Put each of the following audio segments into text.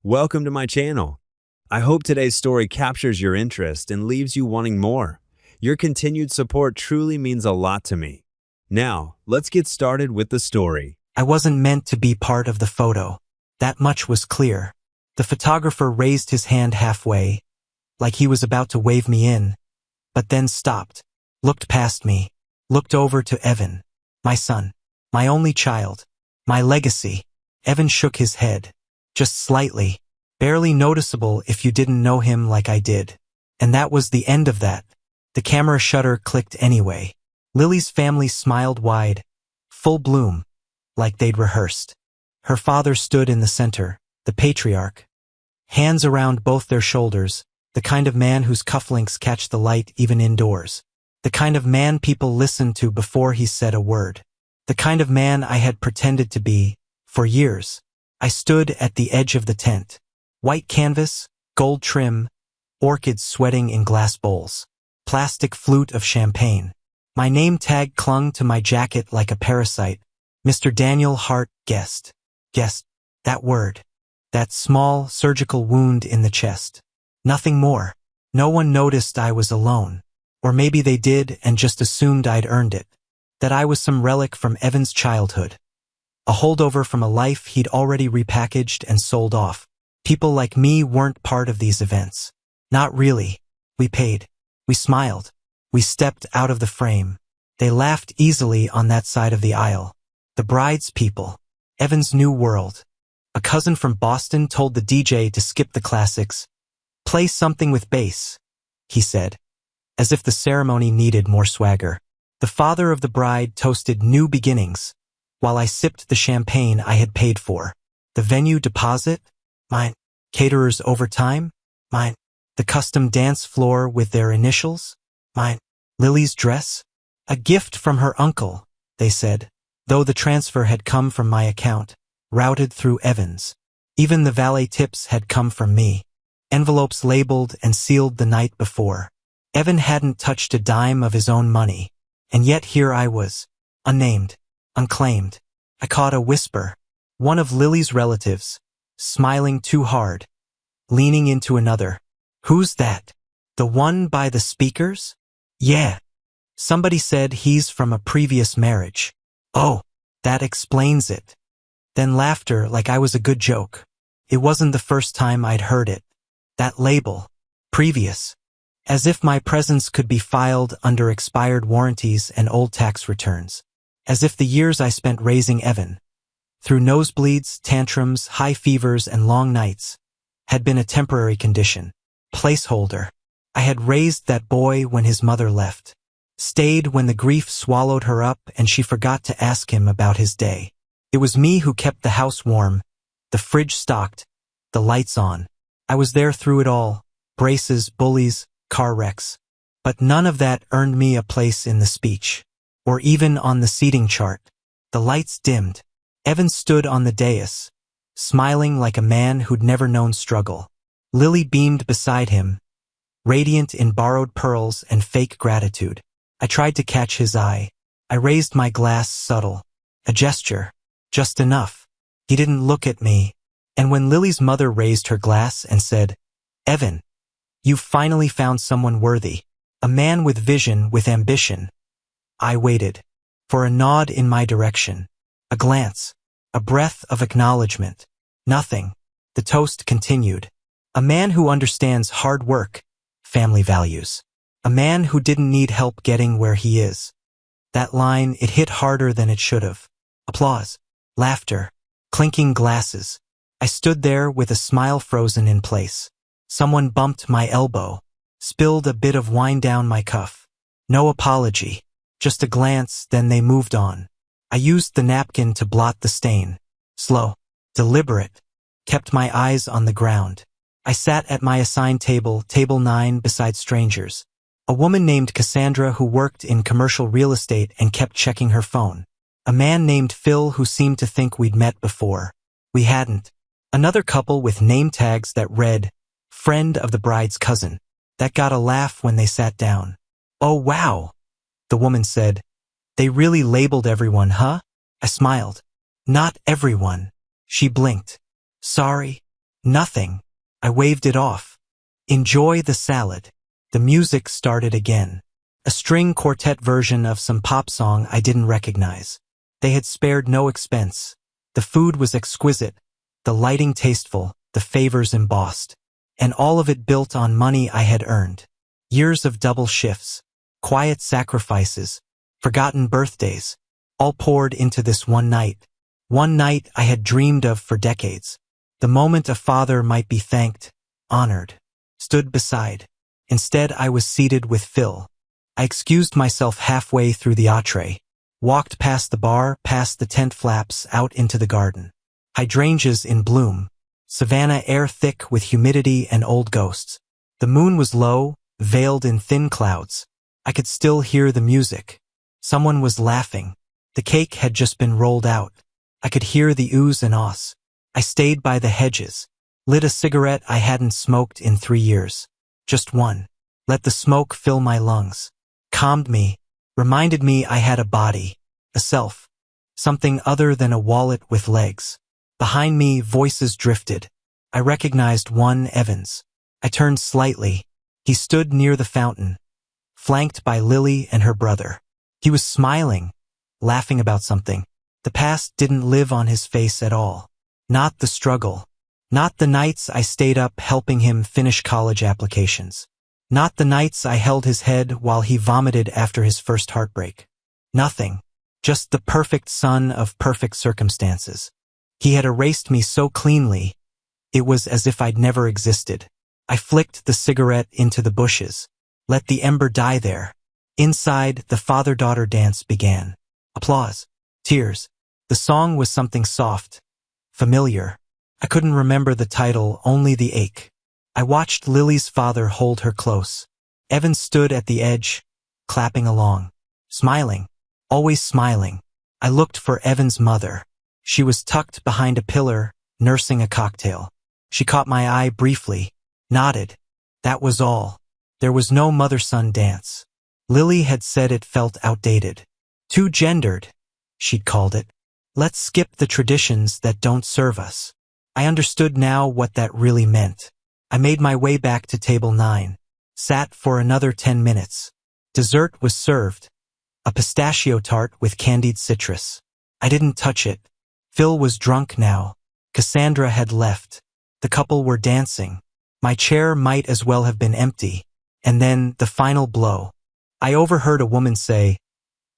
Welcome to my channel. I hope today's story captures your interest and leaves you wanting more. Your continued support truly means a lot to me. Now, let's get started with the story. I wasn't meant to be part of the photo. That much was clear. The photographer raised his hand halfway, like he was about to wave me in, but then stopped, looked past me, looked over to Evan, my son, my only child, my legacy. Evan shook his head, just slightly, barely noticeable if you didn't know him like I did. And that was the end of that. The camera shutter clicked anyway. Lily's family smiled wide, full bloom, like they'd rehearsed. Her father stood in the center, the patriarch, hands around both their shoulders, the kind of man whose cufflinks catch the light even indoors. The kind of man people listened to before he said a word. The kind of man I had pretended to be, for years. I stood at the edge of the tent. White canvas, gold trim, orchids sweating in glass bowls, plastic flute of champagne. My name tag clung to my jacket like a parasite. Mr. Daniel Hart, guest. Guest. That word. That small, surgical wound in the chest. Nothing more. No one noticed I was alone. Or maybe they did and just assumed I'd earned it. That I was some relic from Evan's childhood. A holdover from a life he'd already repackaged and sold off. People like me weren't part of these events. Not really. We paid. We smiled. We stepped out of the frame. They laughed easily on that side of the aisle. The bride's people. Evan's new world. A cousin from Boston told the DJ to skip the classics. Play something with bass, he said, as if the ceremony needed more swagger. The father of the bride toasted new beginnings, while I sipped the champagne I had paid for. The venue deposit? Mine. Caterer's overtime? Mine. The custom dance floor with their initials? Mine. Lily's dress? A gift from her uncle, they said, though the transfer had come from my account, routed through Evans. Even the valet tips had come from me. Envelopes labeled and sealed the night before. Evan hadn't touched a dime of his own money, and yet here I was, unnamed, unclaimed. I caught a whisper. One of Lily's relatives, smiling too hard, leaning into another. Who's that? The one by the speakers? Yeah. Somebody said he's from a previous marriage. Oh, that explains it. Then laughter like I was a good joke. It wasn't the first time I'd heard it. That label. Previous. As if my presence could be filed under expired warranties and old tax returns. As if the years I spent raising Evan, through nosebleeds, tantrums, high fevers, and long nights, had been a temporary condition. Placeholder. I had raised that boy when his mother left. Stayed when the grief swallowed her up and she forgot to ask him about his day. It was me who kept the house warm, the fridge stocked, the lights on. I was there through it all, braces, bullies, car wrecks. But none of that earned me a place in the speech, or even on the seating chart. The lights dimmed. Evan stood on the dais, smiling like a man who'd never known struggle. Lily beamed beside him, radiant in borrowed pearls and fake gratitude. I tried to catch his eye. I raised my glass subtle. A gesture. Just enough. He didn't look at me. And when Lily's mother raised her glass and said, Evan, you've finally found someone worthy. A man with vision, with ambition. I waited. For a nod in my direction. A glance. A breath of acknowledgement. Nothing. The toast continued. A man who understands hard work, family values. A man who didn't need help getting where he is. That line, it hit harder than it should have. Applause. Laughter. Clinking glasses. I stood there with a smile frozen in place. Someone bumped my elbow. Spilled a bit of wine down my cuff. No apology. Just a glance, then they moved on. I used the napkin to blot the stain. Slow. Deliberate. Kept my eyes on the ground. I sat at my assigned table, table 9, beside strangers. A woman named Cassandra who worked in commercial real estate and kept checking her phone. A man named Phil who seemed to think we'd met before. We hadn't. Another couple with name tags that read, friend of the bride's cousin. That got a laugh when they sat down. Oh wow, the woman said. They really labeled everyone, huh? I smiled. Not everyone. She blinked. Sorry. Nothing. I waved it off. Enjoy the salad. The music started again. A string quartet version of some pop song I didn't recognize. They had spared no expense. The food was exquisite, the lighting tasteful, the favors embossed. And all of it built on money I had earned. Years of double shifts, quiet sacrifices, forgotten birthdays, all poured into this one night. One night I had dreamed of for decades. The moment a father might be thanked, honored, stood beside. Instead, I was seated with Phil. I excused myself halfway through the entree, walked past the bar, past the tent flaps, out into the garden. Hydrangeas in bloom, savanna air thick with humidity and old ghosts. The moon was low, veiled in thin clouds. I could still hear the music. Someone was laughing. The cake had just been rolled out. I could hear the oohs and ahs. I stayed by the hedges, lit a cigarette I hadn't smoked in 3 years. Just one. Let the smoke fill my lungs. Calmed me, reminded me I had a body, a self, something other than a wallet with legs. Behind me, voices drifted. I recognized one, Evans. I turned slightly. He stood near the fountain, flanked by Lily and her brother. He was smiling, laughing about something. The past didn't live on his face at all. Not the struggle. Not the nights I stayed up helping him finish college applications. Not the nights I held his head while he vomited after his first heartbreak. Nothing. Just the perfect son of perfect circumstances. He had erased me so cleanly, it was as if I'd never existed. I flicked the cigarette into the bushes. Let the ember die there. Inside, the father-daughter dance began. Applause. Tears. The song was something soft, familiar. I couldn't remember the title, only the ache. I watched Lily's father hold her close. Evan stood at the edge, clapping along. Smiling. Always smiling. I looked for Evan's mother. She was tucked behind a pillar, nursing a cocktail. She caught my eye briefly, nodded. That was all. There was no mother-son dance. Lily had said it felt outdated. Too gendered, she'd called it. Let's skip the traditions that don't serve us. I understood now what that really meant. I made my way back to table 9, sat for another 10 minutes. Dessert was served, a pistachio tart with candied citrus. I didn't touch it. Phil was drunk now. Cassandra had left. The couple were dancing. My chair might as well have been empty. And then the final blow. I overheard a woman say,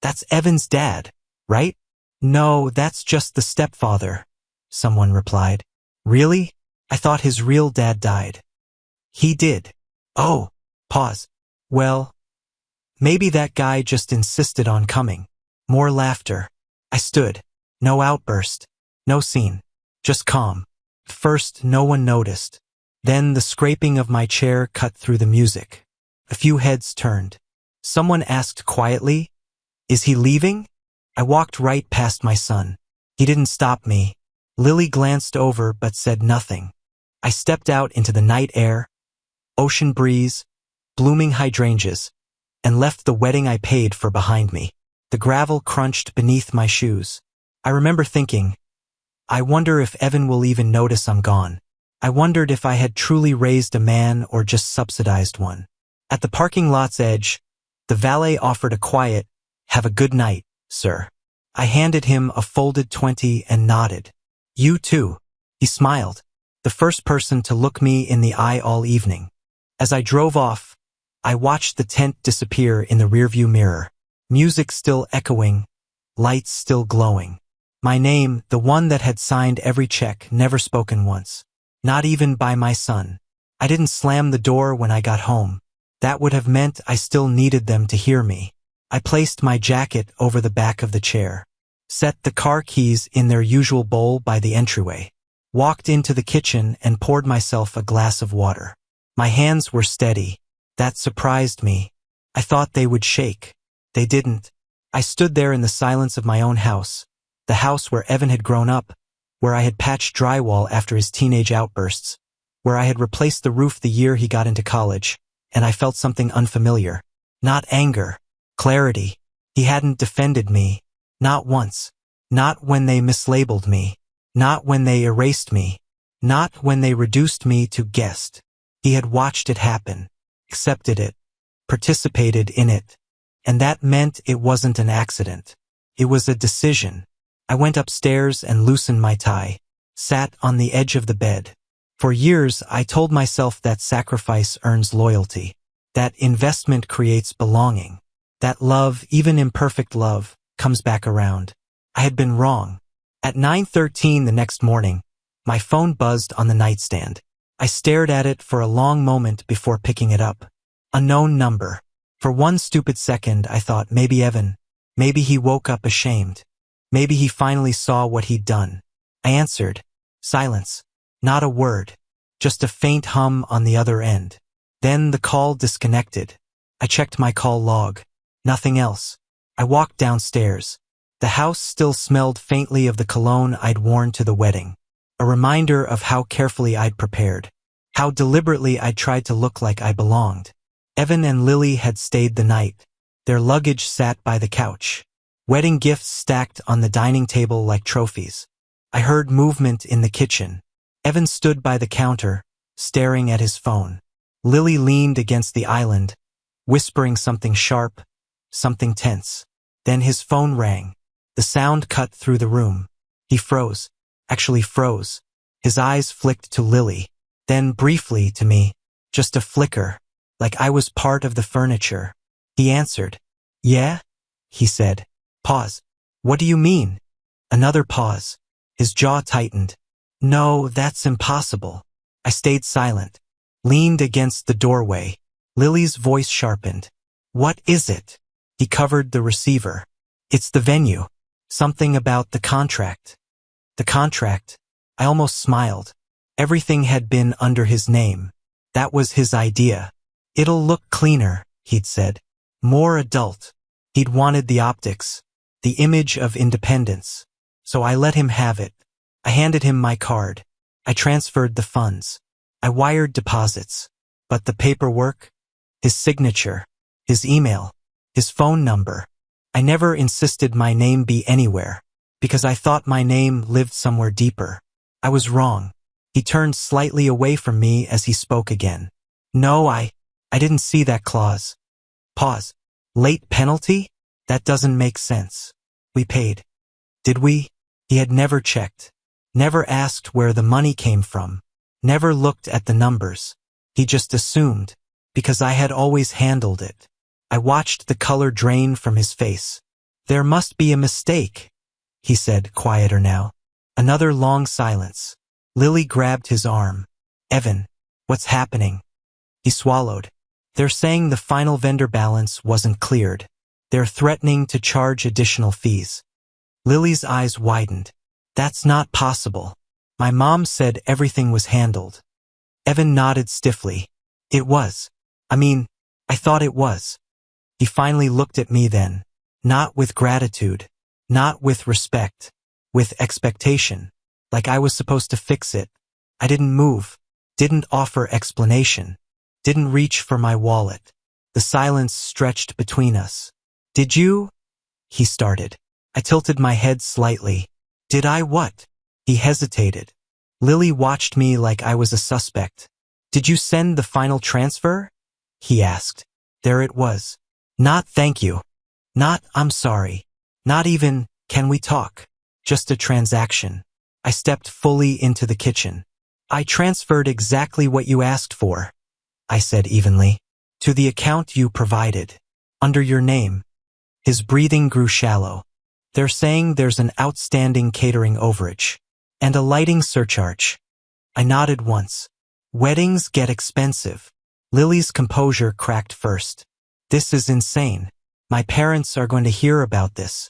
"That's Evan's dad, right?" "No, that's just the stepfather," someone replied. "Really? I thought his real dad died." "He did." "Oh." Pause. "Well, maybe that guy just insisted on coming." More laughter. I stood. No outburst. No scene. Just calm. First, no one noticed. Then the scraping of my chair cut through the music. A few heads turned. Someone asked quietly, "Is he leaving?" I walked right past my son. He didn't stop me. Lily glanced over but said nothing. I stepped out into the night air, ocean breeze, blooming hydrangeas, and left the wedding I paid for behind me. The gravel crunched beneath my shoes. I remember thinking, I wonder if Evan will even notice I'm gone. I wondered if I had truly raised a man or just subsidized one. At the parking lot's edge, the valet offered a quiet, "Have a good night, sir." I handed him a folded 20 and nodded. "You too." He smiled, the first person to look me in the eye all evening. As I drove off, I watched the tent disappear in the rearview mirror. Music still echoing, lights still glowing. My name, the one that had signed every check, never spoken once. Not even by my son. I didn't slam the door when I got home. That would have meant I still needed them to hear me. I placed my jacket over the back of the chair, set the car keys in their usual bowl by the entryway, walked into the kitchen and poured myself a glass of water. My hands were steady. That surprised me. I thought they would shake. They didn't. I stood there in the silence of my own house, the house where Evan had grown up, where I had patched drywall after his teenage outbursts, where I had replaced the roof the year he got into college, and I felt something unfamiliar. Not anger. Clarity. He hadn't defended me. Not once. Not when they mislabeled me. Not when they erased me. Not when they reduced me to guest. He had watched it happen, accepted it, participated in it. And that meant it wasn't an accident. It was a decision. I went upstairs and loosened my tie, sat on the edge of the bed. For years, I told myself that sacrifice earns loyalty, that investment creates belonging, that love, even imperfect love, comes back around. I had been wrong. At 9:13 the next morning, my phone buzzed on the nightstand. I stared at it for a long moment before picking it up. Unknown number. For one stupid second, I thought maybe Evan. Maybe he woke up ashamed. Maybe he finally saw what he'd done. I answered. Silence. Not a word. Just a faint hum on the other end. Then the call disconnected. I checked my call log. Nothing else. I walked downstairs. The house still smelled faintly of the cologne I'd worn to the wedding. A reminder of how carefully I'd prepared. How deliberately I'd tried to look like I belonged. Evan and Lily had stayed the night. Their luggage sat by the couch. Wedding gifts stacked on the dining table like trophies. I heard movement in the kitchen. Evan stood by the counter, staring at his phone. Lily leaned against the island, whispering something sharp, something tense. Then his phone rang. The sound cut through the room. He froze. Actually froze. His eyes flicked to Lily, then briefly to me. Just a flicker, like I was part of the furniture. He answered. Yeah? He said. Pause. What do you mean? Another pause. His jaw tightened. No, that's impossible. I stayed silent, leaned against the doorway. Lily's voice sharpened. What is it? He covered the receiver. It's the venue. Something about the contract. The contract. I almost smiled. Everything had been under his name. That was his idea. It'll look cleaner, he'd said. More adult. He'd wanted the optics, the image of independence. So I let him have it. I handed him my card. I transferred the funds. I wired deposits. But the paperwork, his signature, his email, his phone number. I never insisted my name be anywhere, because I thought my name lived somewhere deeper. I was wrong. He turned slightly away from me as he spoke again. No, I didn't see that clause. Pause. Late penalty? That doesn't make sense. We paid. Did we? He had never checked. Never asked where the money came from. Never looked at the numbers. He just assumed, because I had always handled it. I watched the color drain from his face. There must be a mistake, he said, quieter now. Another long silence. Lily grabbed his arm. Evan, what's happening? He swallowed. They're saying the final vendor balance wasn't cleared. They're threatening to charge additional fees. Lily's eyes widened. That's not possible. My mom said everything was handled. Evan nodded stiffly. It was. I thought it was. He finally looked at me then. Not with gratitude. Not with respect. With expectation. Like I was supposed to fix it. I didn't move. Didn't offer explanation. Didn't reach for my wallet. The silence stretched between us. Did you? He started. I tilted my head slightly. Did I what? He hesitated. Lily watched me like I was a suspect. Did you send the final transfer? He asked. There it was. Not thank you. Not I'm sorry. Not even can we talk. Just a transaction. I stepped fully into the kitchen. I transferred exactly what you asked for, I said evenly. To the account you provided. Under your name. His breathing grew shallow. They're saying there's an outstanding catering overage. And a lighting surcharge. I nodded once. Weddings get expensive. Lily's composure cracked first. This is insane. My parents are going to hear about this.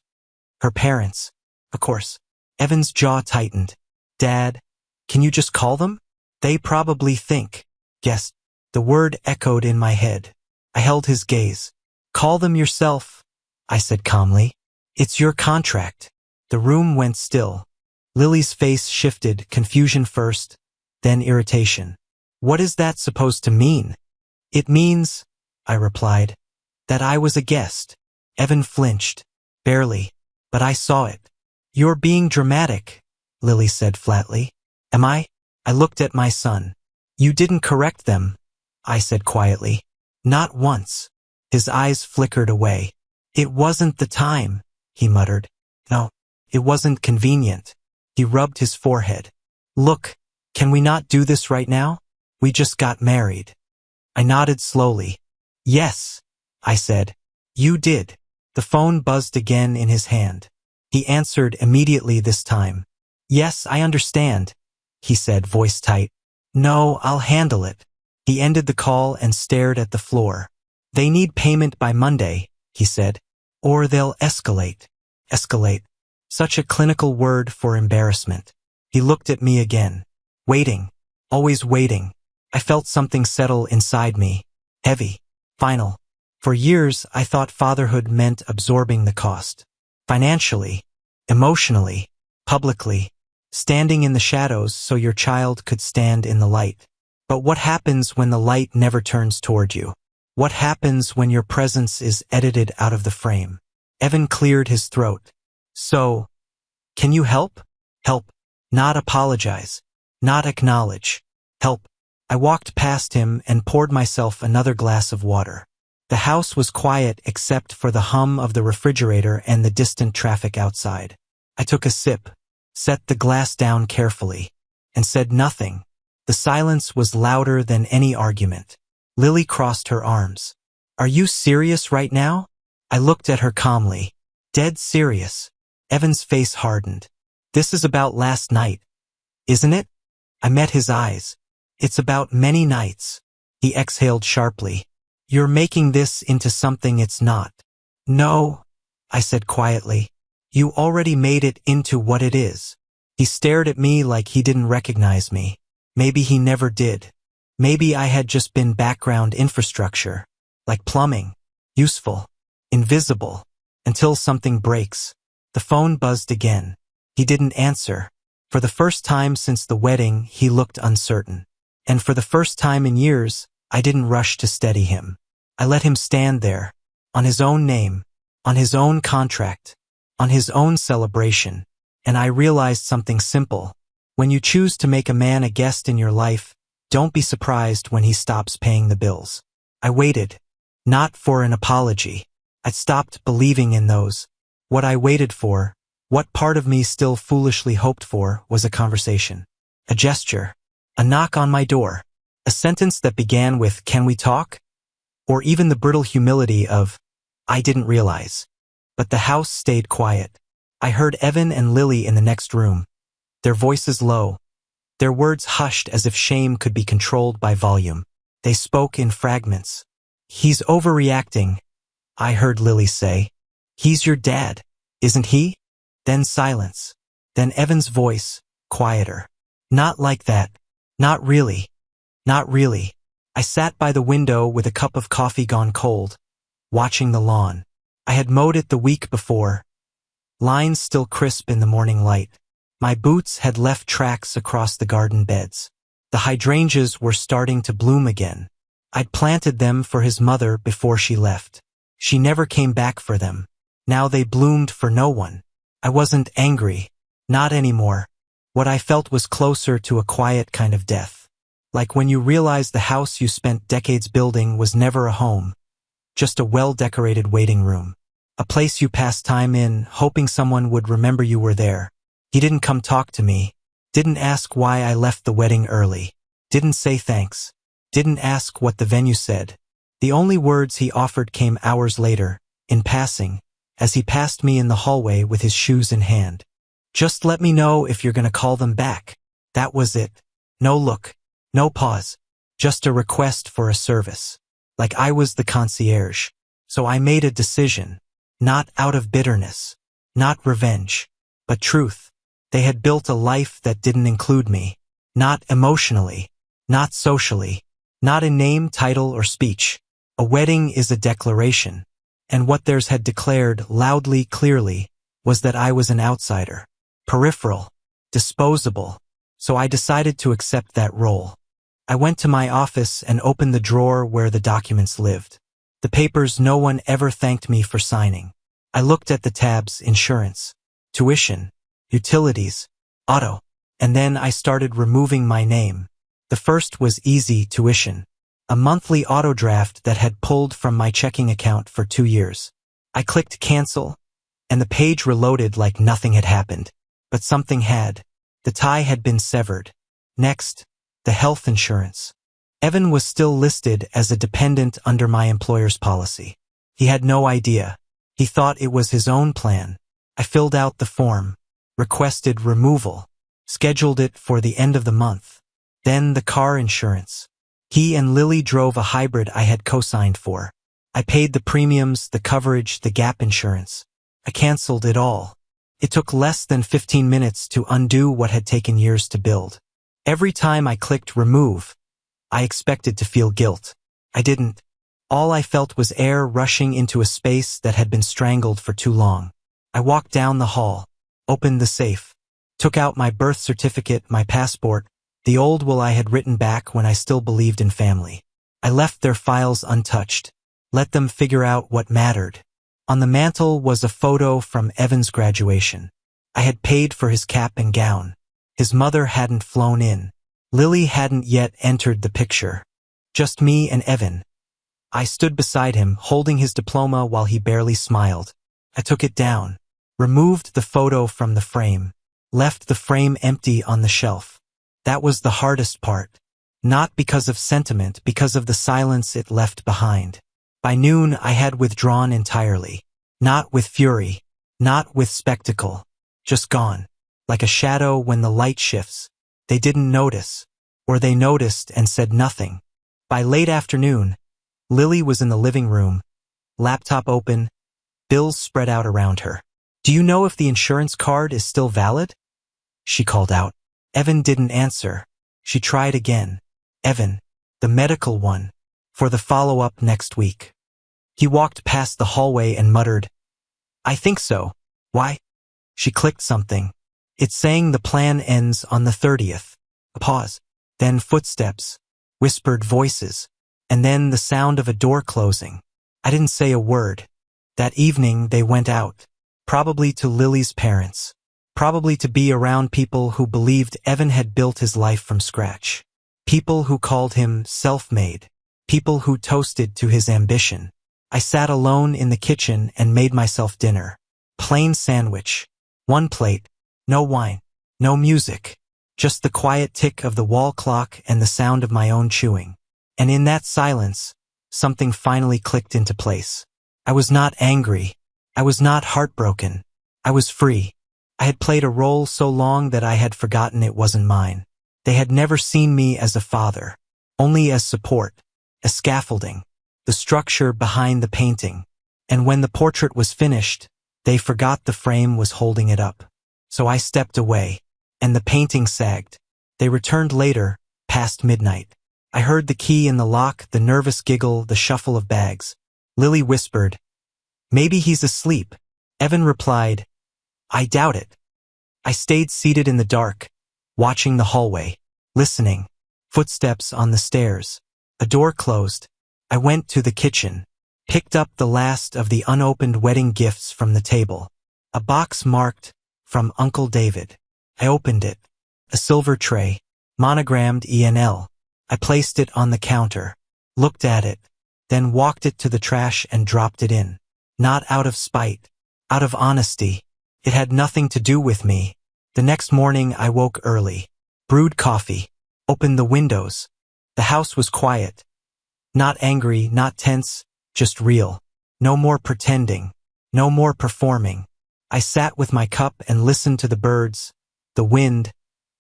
Her parents. Of course. Evan's jaw tightened. Dad, can you just call them? They probably think. Guess. The word echoed in my head. I held his gaze. Call them yourself, I said calmly. It's your contract. The room went still. Lily's face shifted, confusion first, then irritation. What is that supposed to mean? It means, I replied, that I was a guest. Evan flinched. Barely. But I saw it. You're being dramatic, Lily said flatly. Am I? I looked at my son. You didn't correct them, I said quietly. Not once. His eyes flickered away. It wasn't the time, he muttered. No, it wasn't convenient. He rubbed his forehead. Look, can we not do this right now? We just got married. I nodded slowly. Yes, I said. You did. The phone buzzed again in his hand. He answered immediately this time. Yes, I understand, he said, voice tight. No, I'll handle it. He ended the call and stared at the floor. They need payment by Monday, he said. Or they'll escalate. Escalate. Such a clinical word for embarrassment. He looked at me again. Waiting. Always waiting. I felt something settle inside me. Heavy. Final. For years, I thought fatherhood meant absorbing the cost. Financially. Emotionally. Publicly. Standing in the shadows so your child could stand in the light. But what happens when the light never turns toward you? What happens when your presence is edited out of the frame? Evan cleared his throat. So, can you help? Help. Not apologize. Not acknowledge. Help. I walked past him and poured myself another glass of water. The house was quiet except for the hum of the refrigerator and the distant traffic outside. I took a sip, set the glass down carefully, and said nothing. The silence was louder than any argument. Lily crossed her arms. Are you serious right now? I looked at her calmly. Dead serious. Evan's face hardened. This is about last night, isn't it? I met his eyes. It's about many nights. He exhaled sharply. You're making this into something it's not. No, I said quietly. You already made it into what it is. He stared at me like he didn't recognize me. Maybe he never did. Maybe I had just been background infrastructure, like plumbing, useful, invisible, until something breaks. The phone buzzed again. He didn't answer. For the first time since the wedding, he looked uncertain. And for the first time in years, I didn't rush to steady him. I let him stand there, on his own name, on his own contract, on his own celebration, and I realized something simple. When you choose to make a man a guest in your life, don't be surprised when he stops paying the bills. I waited, not for an apology. I stopped believing in those. What I waited for, what part of me still foolishly hoped for, was a conversation. A gesture. A knock on my door. A sentence that began with, "Can we talk?" Or even the brittle humility of, "I didn't realize." But the house stayed quiet. I heard Evan and Lily in the next room. Their voices low. Their words hushed as if shame could be controlled by volume. They spoke in fragments. "He's overreacting," I heard Lily say. "He's your dad, isn't he?" Then silence. Then Evan's voice, quieter. "Not like that. Not really. Not really." I sat by the window with a cup of coffee gone cold, watching the lawn. I had mowed it the week before, lines still crisp in the morning light. My boots had left tracks across the garden beds. The hydrangeas were starting to bloom again. I'd planted them for his mother before she left. She never came back for them. Now they bloomed for no one. I wasn't angry. Not anymore. What I felt was closer to a quiet kind of death. Like when you realize the house you spent decades building was never a home, just a well-decorated waiting room. A place you passed time in, hoping someone would remember you were there. He didn't come talk to me. Didn't ask why I left the wedding early. Didn't say thanks. Didn't ask what the venue said. The only words he offered came hours later, in passing, as he passed me in the hallway with his shoes in hand. "Just let me know if you're gonna call them back." That was it. No look. No pause. Just a request for a service. Like I was the concierge. So I made a decision. Not out of bitterness. Not revenge. But truth. They had built a life that didn't include me. Not emotionally. Not socially. Not in name, title, or speech. A wedding is a declaration. And what theirs had declared loudly, clearly, was that I was an outsider. Peripheral. Disposable. So I decided to accept that role. I went to my office and opened the drawer where the documents lived. The papers no one ever thanked me for signing. I looked at the tabs: insurance, tuition, utilities, auto. And then I started removing my name. The first was easy tuition, a monthly auto draft that had pulled from my checking account for 2 years. I clicked cancel, and the page reloaded like nothing had happened. But something had. The tie had been severed. Next, the health insurance. Evan was still listed as a dependent under my employer's policy. He had no idea. He thought it was his own plan. I filled out the form, requested removal, scheduled it for the end of the month. Then the car insurance. He and Lily drove a hybrid I had co-signed for. I paid the premiums, the coverage, the gap insurance. I canceled it all. It took less than 15 minutes to undo what had taken years to build. Every time I clicked remove, I expected to feel guilt. I didn't. All I felt was air rushing into a space that had been strangled for too long. I walked down the hall, opened the safe, took out my birth certificate, my passport, the old will I had written back when I still believed in family. I left their files untouched, let them figure out what mattered. On the mantel was a photo from Evan's graduation. I had paid for his cap and gown. His mother hadn't flown in. Lily hadn't yet entered the picture. Just me and Evan. I stood beside him, holding his diploma while he barely smiled. I took it down, removed the photo from the frame, left the frame empty on the shelf. That was the hardest part. Not because of sentiment, because of the silence it left behind. By noon, I had withdrawn entirely. Not with fury, not with spectacle. Just gone. Like a shadow when the light shifts. They didn't notice. Or they noticed and said nothing. By late afternoon, Lily was in the living room, laptop open, bills spread out around her. "Do you know if the insurance card is still valid?" she called out. Evan didn't answer. She tried again. "Evan, the medical one, for the follow-up next week." He walked past the hallway and muttered, "I think so. Why?" She clicked something. It's saying the plan ends on the 30th. A pause. Then footsteps, whispered voices, and then the sound of a door closing. I didn't say a word. That evening they went out, probably to Lily's parents, probably to be around people who believed Evan had built his life from scratch, people who called him self-made, people who toasted to his ambition. I sat alone in the kitchen and made myself dinner. Plain sandwich. One plate. No wine. No music. Just the quiet tick of the wall clock and the sound of my own chewing. And in that silence, something finally clicked into place. I was not angry. I was not heartbroken. I was free. I had played a role so long that I had forgotten it wasn't mine. They had never seen me as a father, only as support, as scaffolding, the structure behind the painting. And when the portrait was finished, they forgot the frame was holding it up. So I stepped away, and the painting sagged. They returned later, past midnight. I heard the key in the lock, the nervous giggle, the shuffle of bags. Lily whispered, "Maybe he's asleep." Evan replied, "I doubt it." I stayed seated in the dark, watching the hallway, listening. Footsteps on the stairs. A door closed. I went to the kitchen, picked up the last of the unopened wedding gifts from the table. A box marked, "From Uncle David." I opened it. A silver tray, monogrammed ENL. I placed it on the counter, looked at it, then walked it to the trash and dropped it in. Not out of spite, out of honesty. It had nothing to do with me. The next morning I woke early, brewed coffee, opened the windows. The house was quiet. Not angry, not tense, just real. No more pretending, no more performing. I sat with my cup and listened to the birds, the wind,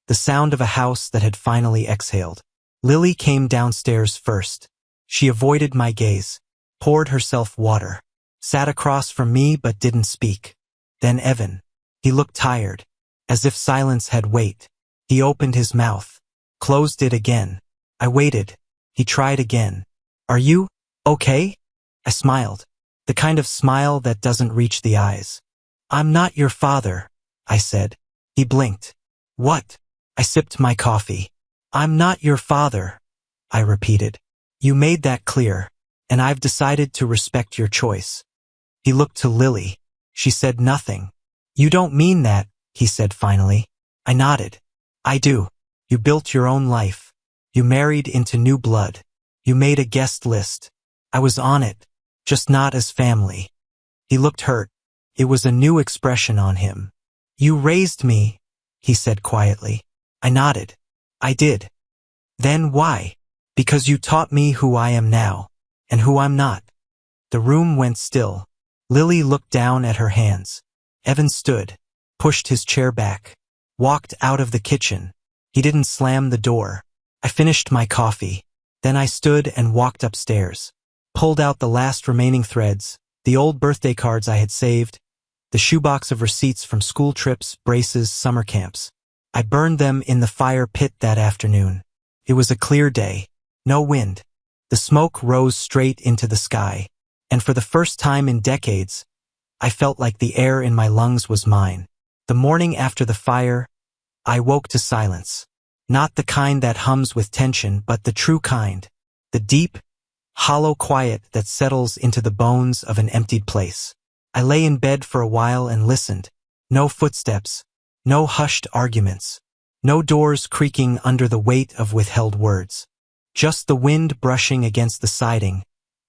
the sound of a house that had finally exhaled. Lily came downstairs first. She avoided my gaze, poured herself water, sat across from me but didn't speak. Then Evan. He looked tired, as if silence had weight. He opened his mouth, closed it again. I waited. He tried again. "Are you okay?" I smiled, the kind of smile that doesn't reach the eyes. "I'm not your father," I said. He blinked. "What?" I sipped my coffee. "I'm not your father," I repeated. "You made that clear, and I've decided to respect your choice." He looked to Lily. She said nothing. "You don't mean that," he said finally. I nodded. I do. You built your own life. You married into new blood. You made a guest list. I was on it, just not as family. He looked hurt. It was a new expression on him. You raised me, he said quietly. I nodded. I did. Then why? Because you taught me who I am now, and who I'm not. The room went still. Lily looked down at her hands. Evan stood, pushed his chair back, walked out of the kitchen. He didn't slam the door. I finished my coffee. Then I stood and walked upstairs, pulled out the last remaining threads, the old birthday cards I had saved, the shoebox of receipts from school trips, braces, summer camps. I burned them in the fire pit that afternoon. It was a clear day. No wind. The smoke rose straight into the sky, and for the first time in decades, I felt like the air in my lungs was mine. The morning after the fire, I woke to silence. Not the kind that hums with tension, but the true kind. The deep, hollow quiet that settles into the bones of an emptied place. I lay in bed for a while and listened. No footsteps, no hushed arguments, no doors creaking under the weight of withheld words. Just the wind brushing against the siding,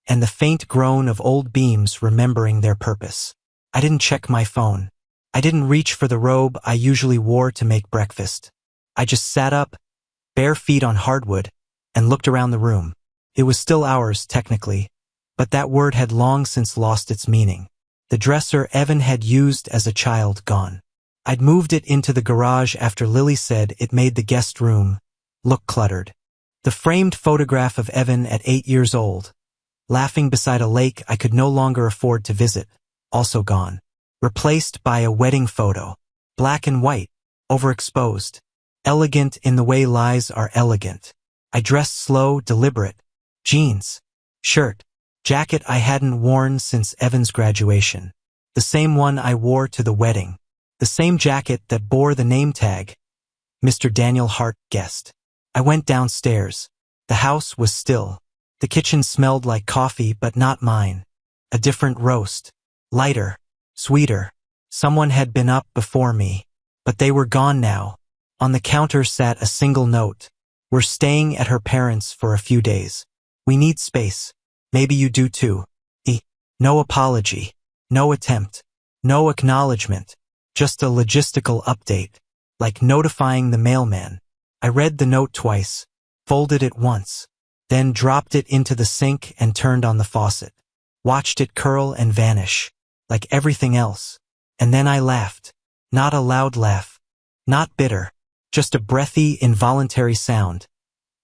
and the faint groan of old beams remembering their purpose. I didn't check my phone. I didn't reach for the robe I usually wore to make breakfast. I just sat up, bare feet on hardwood, and looked around the room. It was still ours, technically, but that word had long since lost its meaning. The dresser Evan had used as a child gone. I'd moved it into the garage after Lily said it made the guest room look cluttered. The framed photograph of Evan at 8 years old, laughing beside a lake I could no longer afford to visit, also gone. Replaced by a wedding photo, black and white, overexposed, elegant in the way lies are elegant. I dressed slow, deliberate. Jeans, shirt, jacket I hadn't worn since Evan's graduation. The same one I wore to the wedding. The same jacket that bore the name tag, Mr. Daniel Hart, guest. I went downstairs. The house was still. The kitchen smelled like coffee, but not mine. A different roast. Lighter. Sweeter. Someone had been up before me. But they were gone now. On the counter sat a single note. We're staying at her parents' for a few days. We need space. Maybe you do too. No apology. No attempt. No acknowledgement. Just a logistical update. Like notifying the mailman. I read the note twice. Folded it once. Then dropped it into the sink and turned on the faucet. Watched it curl and vanish. Like everything else. And then I laughed. Not a loud laugh. Not bitter. Just a breathy, involuntary sound.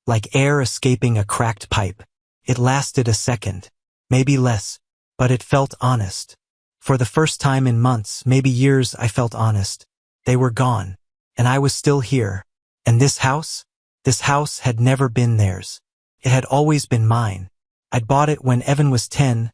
Like air escaping a cracked pipe. It lasted a second. Maybe less. But it felt honest. For the first time in months, maybe years, I felt honest. They were gone. And I was still here. And this house? This house had never been theirs. It had always been mine. I'd bought it when Evan was 10,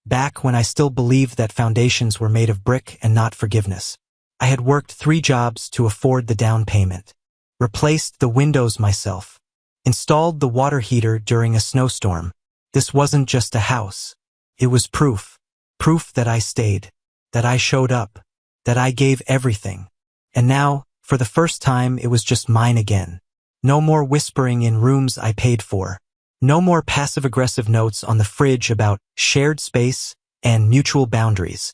back when I still believed that foundations were made of brick and not forgiveness. I had worked 3 jobs to afford the down payment. Replaced the windows myself. Installed the water heater during a snowstorm. This wasn't just a house. It was proof. Proof that I stayed. That I showed up. That I gave everything. And now, for the first time, it was just mine again. No more whispering in rooms I paid for. No more passive-aggressive notes on the fridge about shared space and mutual boundaries.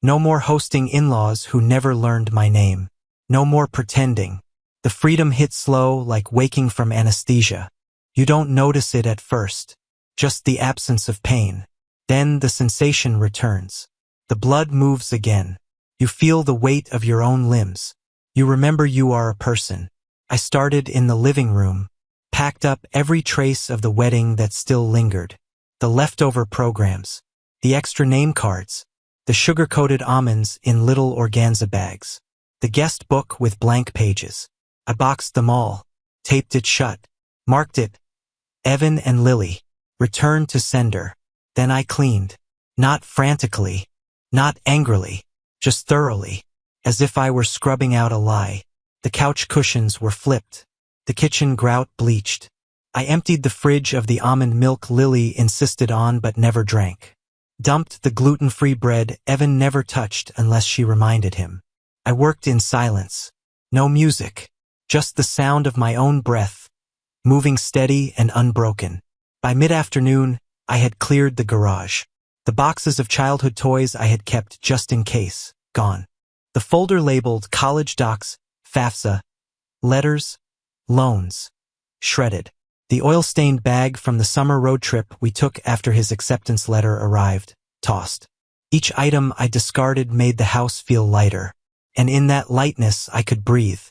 No more hosting in-laws who never learned my name. No more pretending. The freedom hit slow like waking from anesthesia. You don't notice it at first. Just the absence of pain. Then the sensation returns. The blood moves again. You feel the weight of your own limbs. You remember you are a person. I started in the living room. Packed up every trace of the wedding that still lingered. The leftover programs. The extra name cards. The sugar-coated almonds in little organza bags. The guest book with blank pages. I boxed them all. Taped it shut. Marked it. Evan and Lily. Returned to sender. Then I cleaned. Not frantically. Not angrily. Just thoroughly. As if I were scrubbing out a lie. The couch cushions were flipped. The kitchen grout bleached. I emptied the fridge of the almond milk Lily insisted on but never drank. Dumped the gluten-free bread Evan never touched unless she reminded him. I worked in silence. No music. just the sound of my own breath, moving steady and unbroken. By mid-afternoon, I had cleared the garage. The boxes of childhood toys I had kept just in case, gone. The folder labeled college docs, FAFSA, letters, loans, shredded. The oil-stained bag from the summer road trip we took after his acceptance letter arrived, tossed. Each item I discarded made the house feel lighter, and in that lightness I could breathe.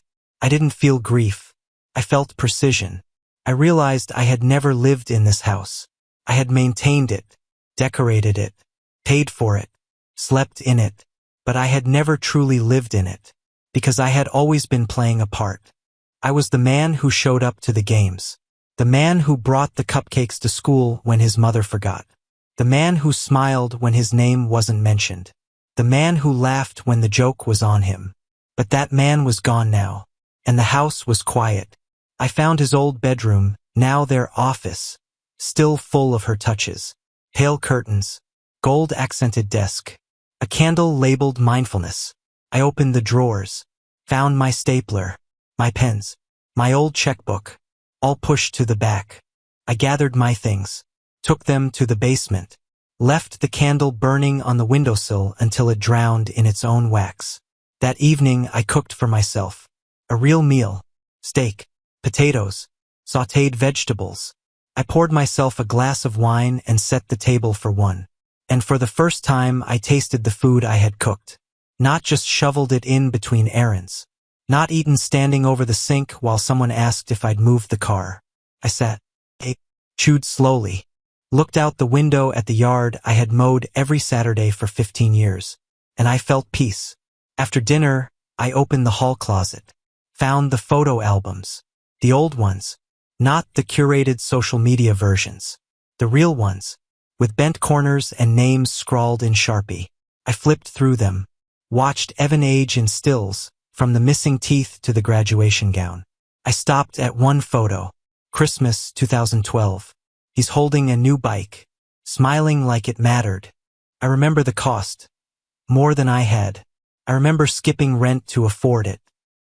I didn't feel grief. I felt precision. I realized I had never lived in this house. I had maintained it, decorated it, paid for it, slept in it, but I had never truly lived in it, because I had always been playing a part. I was the man who showed up to the games, the man who brought the cupcakes to school when his mother forgot, the man who smiled when his name wasn't mentioned, the man who laughed when the joke was on him. But that man was gone now, and the house was quiet. I found his old bedroom, now their office, still full of her touches. Pale curtains, gold-accented desk, a candle labeled mindfulness. I opened the drawers, found my stapler, my pens, my old checkbook, all pushed to the back. I gathered my things, took them to the basement, left the candle burning on the windowsill until it drowned in its own wax. That evening I cooked for myself. A real meal, steak, potatoes, sautéed vegetables. I poured myself a glass of wine and set the table for one. And for the first time I tasted the food I had cooked. Not just shoveled it in between errands. Not eaten standing over the sink while someone asked if I'd moved the car. I sat, ate, chewed slowly, looked out the window at the yard I had mowed every Saturday for 15 years, and I felt peace. After dinner, I opened the hall closet, found the photo albums, the old ones, not the curated social media versions, the real ones, with bent corners and names scrawled in Sharpie. I flipped through them, watched Evan age in stills, from the missing teeth to the graduation gown. I stopped at one photo, Christmas 2012. He's holding a new bike, smiling like it mattered. I remember the cost, more than I had. I remember skipping rent to afford it,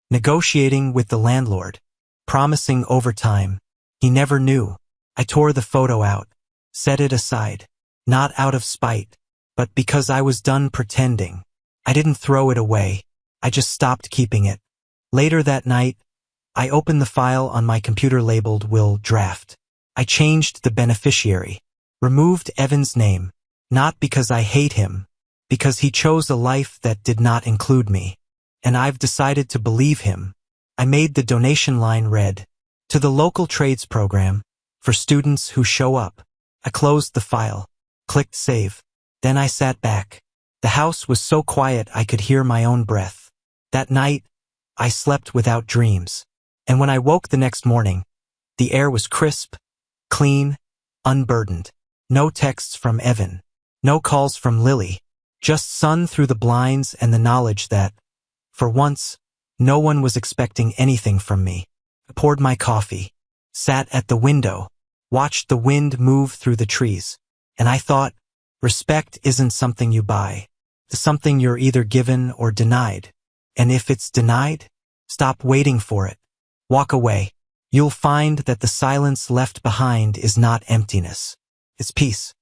negotiating with the landlord, promising overtime. He never knew. I tore the photo out, set it aside, not out of spite, but because I was done pretending. I didn't throw it away. I just stopped keeping it. Later that night, I opened the file on my computer labeled Will Draft. I changed the beneficiary, removed Evan's name, not because I hate him, because he chose a life that did not include me. And I've decided to believe him. I made the donation line red, to the local trades program, for students who show up. I closed the file, clicked save. Then I sat back. The house was so quiet I could hear my own breath. That night, I slept without dreams. And when I woke the next morning, the air was crisp, clean, unburdened. No texts from Evan. No calls from Lily. Just sun through the blinds and the knowledge that, for once, no one was expecting anything from me. I poured my coffee, sat at the window, watched the wind move through the trees, and I thought, respect isn't something you buy. It's something you're either given or denied. And if it's denied, stop waiting for it. Walk away. You'll find that the silence left behind is not emptiness. It's peace.